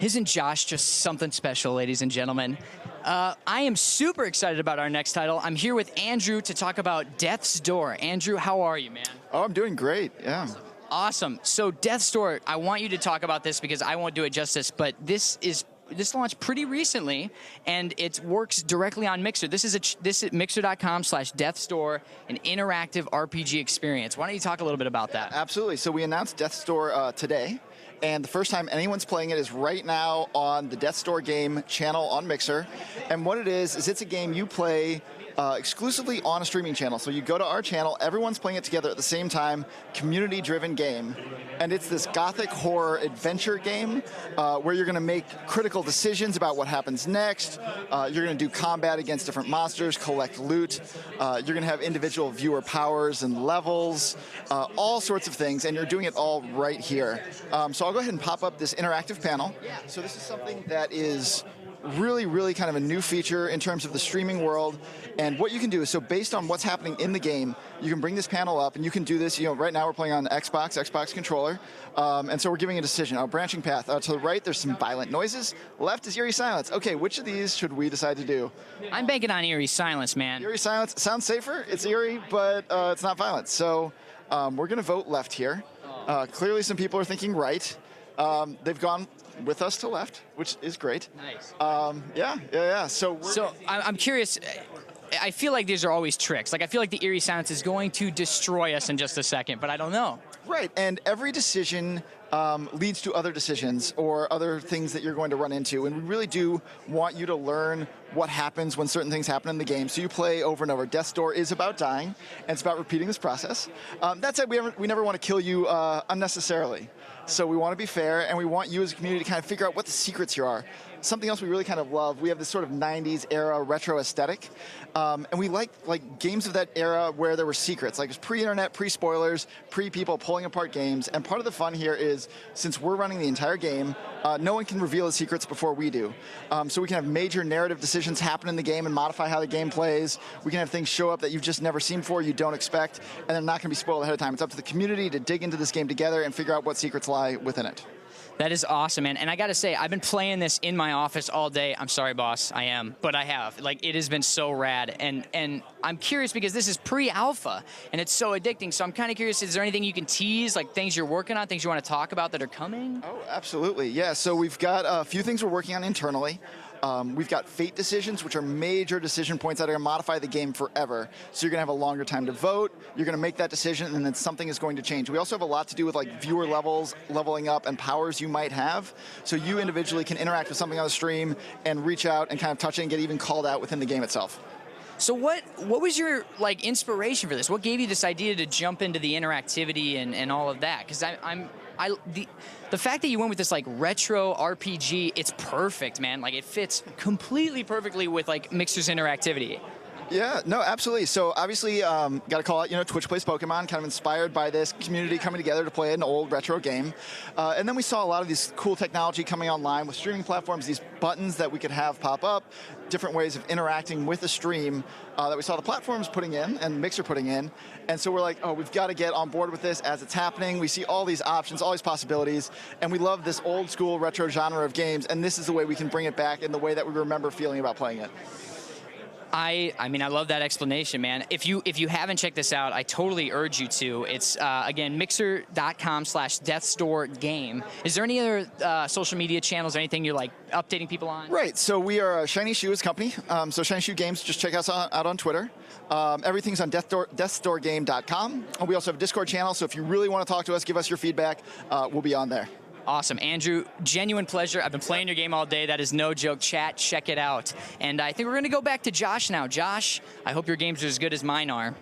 Isn't Josh just something special, ladies and gentlemen? I am super excited about our next title. I'm here with Andrew to talk about Death's Door. Andrew, how are you, man? Oh, I'm doing great, yeah. Awesome. So Death's Door, I want you to talk about this because I won't do it justice, but this launched pretty recently, and it works directly on Mixer. This is mixer.com/Death's Door, an interactive RPG experience. Why don't you talk a little bit about that? Absolutely. So we announced Death's Door today, and the first time anyone's playing it is right now on the Death's Door game channel on Mixer. And what it is it's a game you play exclusively on a streaming channel. So you go to our channel, everyone's playing it together at the same time, community-driven game. And it's this gothic horror adventure game where you're going to make critical decisions about what happens next. You're going to do combat against different monsters, collect loot. You're going to have individual viewer powers and levels, all sorts of things, and you're doing it all right here. So I'll go ahead and pop up this interactive panel. So this is something that is really kind of a new feature in terms of the streaming world. And what you can do is, so based on what's happening in the game, you can bring this panel up and you can do this. You know, right now we're playing on Xbox controller. And so we're giving a decision, a branching path. To the right, there's some violent noises. Left is eerie silence. Okay, which of these should we decide to do? I'm banking on eerie silence, man. Eerie silence sounds safer. It's eerie, but it's not violent. So we're going to vote left here. Clearly some people are thinking right. They've gone with us to left, which is great. Nice. Yeah. So I'm curious. I feel like these are always tricks. Like, I feel like the eerie silence is going to destroy us in just a second, but I don't know. Right, and every decision leads to other decisions or other things that you're going to run into, and we really do want you to learn what happens when certain things happen in the game. So you play over and over. Death's Door is about dying, and it's about repeating this process. That said, we never want to kill you unnecessarily. So we want to be fair, and we want you as a community to kind of figure out what the secrets here are. Something else we really kind of love, we have this sort of 90s era retro aesthetic, and we like games of that era where there were secrets, like pre-internet, pre-spoilers, pre-people pulling apart games. And part of the fun here is, since we're running the entire game, no one can reveal the secrets before we do. So we can have major narrative decisions happen in the game and modify how the game plays. We can have things show up that you've just never seen before, you don't expect, and they're not going to be spoiled ahead of time. It's up to the community to dig into this game together and figure out what secrets lie within it. That is awesome, man. And I got to say, I've been playing this in my office all day. I'm sorry, boss, I am, but I have. Like, it has been so rad. And I'm curious because this is pre-alpha, and it's so addicting. So I'm kind of curious, is there anything you can tease, like things you're working on, things you want to talk about that are coming? Oh, absolutely, yeah. So we've got a few things we're working on internally. We've got fate decisions, which are major decision points that are going to modify the game forever. So you're going to have a longer time to vote, you're going to make that decision, and then something is going to change. We also have a lot to do with like viewer levels, leveling up, and powers you might have. So you individually can interact with something on the stream and reach out and kind of touch it and get even called out within the game itself. So what was your inspiration for this? What gave you this idea to jump into the interactivity and all of that? Because the fact that you went with this retro RPG, it's perfect, man. Like, it fits completely perfectly with Mixer's interactivity. Yeah, no, absolutely. So obviously, got to call out, Twitch Plays Pokemon, kind of inspired by this community coming together to play an old retro game. And then we saw a lot of this cool technology coming online with streaming platforms, these buttons that we could have pop up, different ways of interacting with the stream that we saw the platforms putting in and Mixer putting in. And so we're like, oh, we've got to get on board with this as it's happening. We see all these options, all these possibilities, and we love this old school retro genre of games, and this is the way we can bring it back in the way that we remember feeling about playing it. I mean, I love that explanation, man. If you haven't checked this out, I totally urge you to. It's, again, mixer.com/Death's Door game. Is there any other social media channels or anything you're, updating people on? Right, so we are a Shiny Shoes company. So Shiny Shoe Games, just check us out on Twitter. Everything's on deathsdoorgame.com. And we also have a Discord channel, so if you really want to talk to us, give us your feedback, we'll be on there. Awesome. Andrew, genuine pleasure. I've been playing your game all day. That is no joke. Chat, check it out. And I think we're going to go back to Josh now. Josh, I hope your games are as good as mine are.